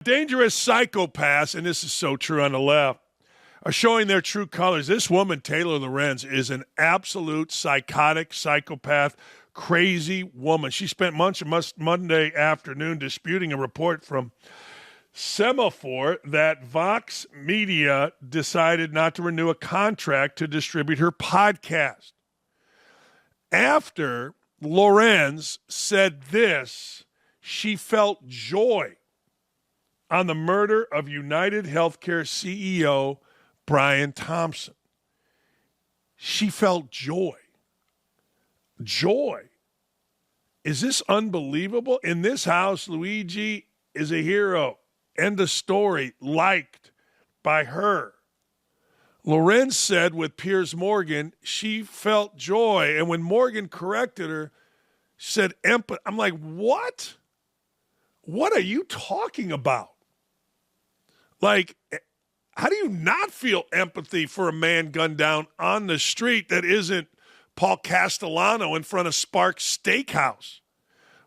Dangerous psychopaths, and this is so true on the left, are showing their true colors. This woman, Taylor Lorenz, is an absolute psychotic psychopath, crazy woman. She spent much of Monday afternoon disputing a report from Semaphore that Vox Media decided not to renew a contract to distribute her podcast. After Lorenz said this, she felt joy on the murder of United Healthcare CEO Brian Thompson. She felt joy. Joy. Is this unbelievable? In this house, Luigi is a hero. End of story. Liked by her. Lorenz said with Piers Morgan, she felt joy. And when Morgan corrected her, she said empathy. I'm like, what? What are you talking about? Like, how do you not feel empathy for a man gunned down on the street that isn't Paul Castellano in front of Sparks Steakhouse?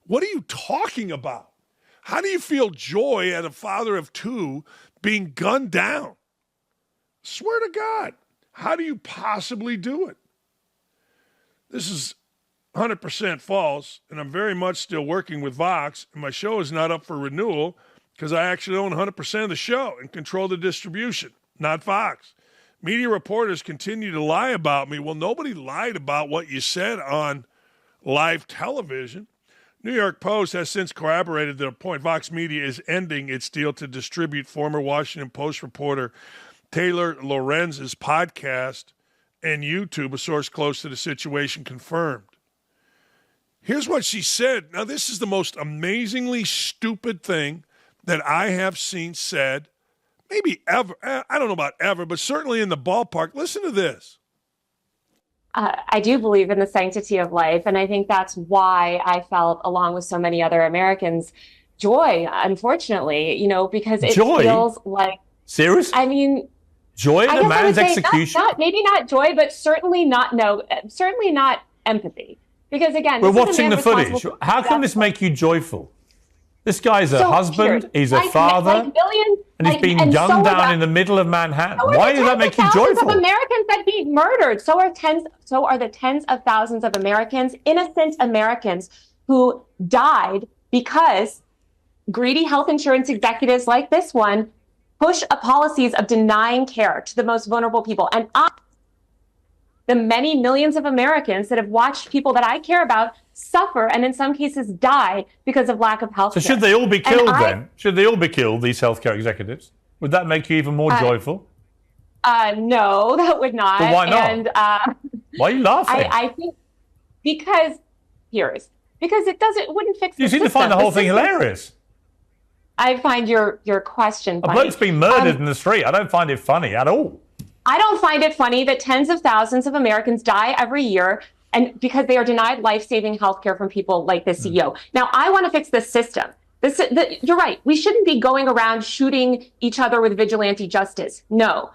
What are you talking about? How do you feel joy at a father of two being gunned down? Swear to God, how do you possibly do it? This is 100% false, and I'm very much still working with Vox, and my show is not up for renewal because I actually own 100% of the show and control the distribution, not Fox. Media reporters continue to lie about me. Well, nobody lied about what you said on live television. New York Post has since corroborated the point. Vox Media is ending its deal to distribute former Washington Post reporter Taylor Lorenz's podcast and YouTube, a source close to the situation confirmed. Here's what she said. Now, this is the most amazingly stupid thing that I have seen said, maybe ever. I don't know about ever, but certainly in the ballpark. Listen to this. I do believe in the sanctity of life, and I think that's why I felt, along with so many other Americans, joy, unfortunately, because it feels like... Seriously? I mean... Joy at a man's execution? Maybe not joy, but certainly not empathy. Because again, we're watching the footage. How can this make you joyful? This guy's a husband, he's a father, and he's being gunned down in the middle of Manhattan. Why does that make you joyful? Thousands of Americans that be murdered. So are the tens of thousands of Americans, innocent Americans, who died because greedy health insurance executives like this one push policies of denying care to the most vulnerable people. And the many millions of Americans that have watched people that I care about suffer and in some cases die because of lack of health care. So should they all be killed then? Should they all be killed, these healthcare executives? Would that make you even more joyful? No, that would not. But why not? And, why are you laughing? I think because it wouldn't fix the system. You seem to find the whole thing hilarious. I find your question funny. A bloke's been murdered in the street. I don't find it funny at all. I don't find it funny that tens of thousands of Americans die every year and because they are denied life-saving health care from people like the CEO. Now, I want to fix the system. You're right. We shouldn't be going around shooting each other with vigilante justice. No.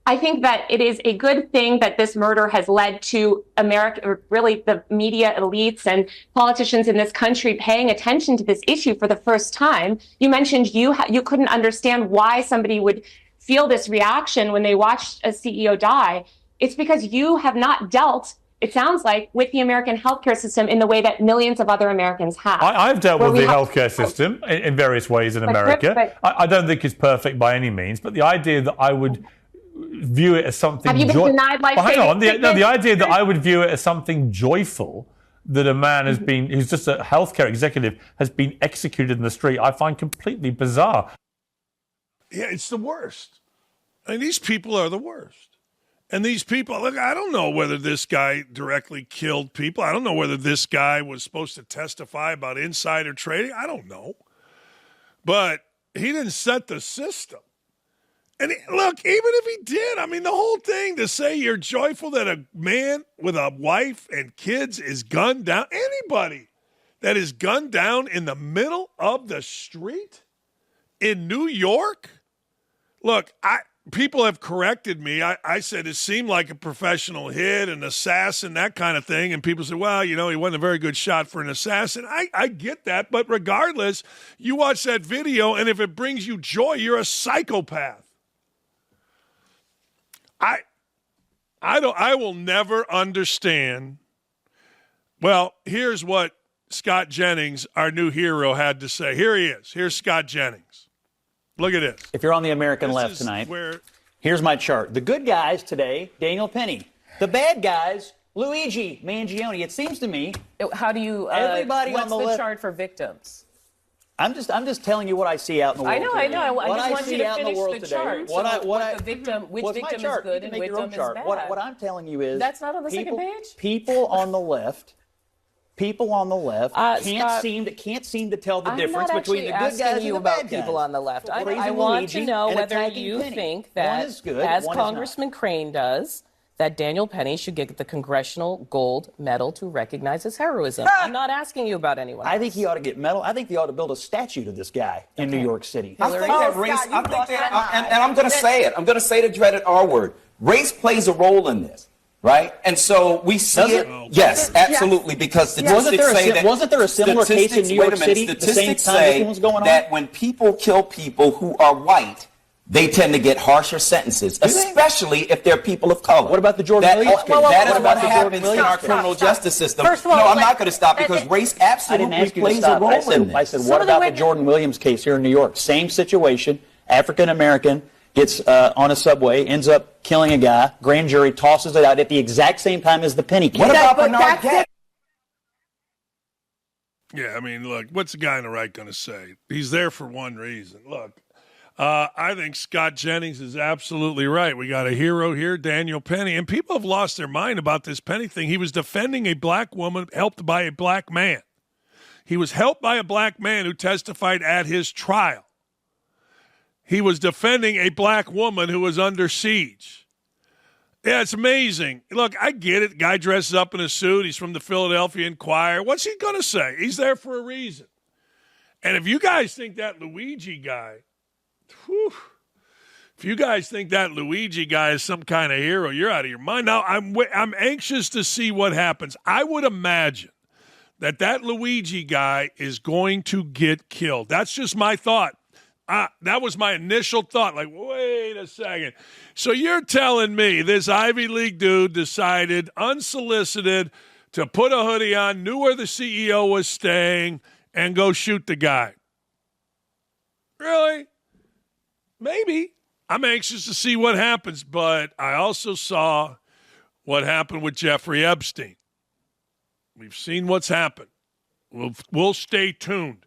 I think that it is a good thing that this murder has led to America, or really the media elites and politicians in this country paying attention to this issue for the first time. You mentioned you couldn't understand why somebody would feel this reaction when they watched a CEO die. It's because you have not dealt, it sounds like, with the American healthcare system in the way that millions of other Americans have. I've dealt with the healthcare system in various ways in America. I don't think it's perfect by any means, but the idea that I would view it as something... Have you been denied life? Hang on. The idea that I would view it as something joyful, that a man has been, who's just a healthcare executive, has been executed in the street, I find completely bizarre. Yeah, it's the worst. I mean, these people are the worst. And these people, look, I don't know whether this guy directly killed people. I don't know whether this guy was supposed to testify about insider trading. I don't know. But he didn't set the system. And look, even if he did, I mean, the whole thing to say you're joyful that a man with a wife and kids is gunned down, anybody that is gunned down in the middle of the street in New York, look, people have corrected me. I said it seemed like a professional hit, an assassin, that kind of thing. And people said, well, he wasn't a very good shot for an assassin. I get that. But regardless, you watch that video, and if it brings you joy, you're a psychopath. I will never understand. Well, here's what Scott Jennings, our new hero, had to say. Here he is. Here's Scott Jennings. Look at this. If you're on the American left tonight, here's my chart. The good guys today, Daniel Penny. The bad guys, Luigi Mangione. It seems to me. How do you? Everybody what's on the the left, chart for victims? I'm just telling you what I see out in the world. I know. I just want you to finish the today. chart. Which victim is good and which victim is bad. What I'm telling you is that's not on the second page. People on the left can't seem to tell the difference between the good guys and the bad guys. People on the left. I want to know whether you think that, as Congressman Crane does, that Daniel Penny should get the Congressional Gold Medal to recognize his heroism. I'm not asking you about anyone else. I think he ought to get medal. I think they ought to build a statue to this guy in New York City. I think that race, and I'm going to say it. I'm going to say the dreaded R word. Race plays a role in this. Right? And so we see it. Yes, absolutely, because statistics say that. Wasn't there a similar case in New York City the same time this one was going on? That when people kill people who are white, they tend to get harsher sentences, especially if they're people of color. What about the Jordan Williams case? That is what happens in our criminal justice system. First of all, I'm not going to stop because race absolutely plays a role in this. I said, what about the Jordan Williams case here in New York? Same situation, African-American, gets on a subway, ends up killing a guy, grand jury tosses it out at the exact same time as the Penny case. What about Bernard Getz? Yeah, I mean, look, what's the guy on the right going to say? He's there for one reason. Look, I think Scott Jennings is absolutely right. We got a hero here, Daniel Penny, and people have lost their mind about this Penny thing. He was defending a black woman helped by a black man. He was helped by a black man who testified at his trial. He was defending a black woman who was under siege. Yeah, it's amazing. Look, I get it. Guy dresses up in a suit. He's from the Philadelphia Inquirer. What's he going to say? He's there for a reason. And if you guys think that Luigi guy, if you guys think that Luigi guy is some kind of hero, you're out of your mind. Now, I'm anxious to see what happens. I would imagine that Luigi guy is going to get killed. That's just my thought. That was my initial thought. Like, wait a second. So you're telling me this Ivy League dude decided, unsolicited, to put a hoodie on, knew where the CEO was staying, and go shoot the guy? Really? Maybe. I'm anxious to see what happens, but I also saw what happened with Jeffrey Epstein. We've seen what's happened. We'll stay tuned.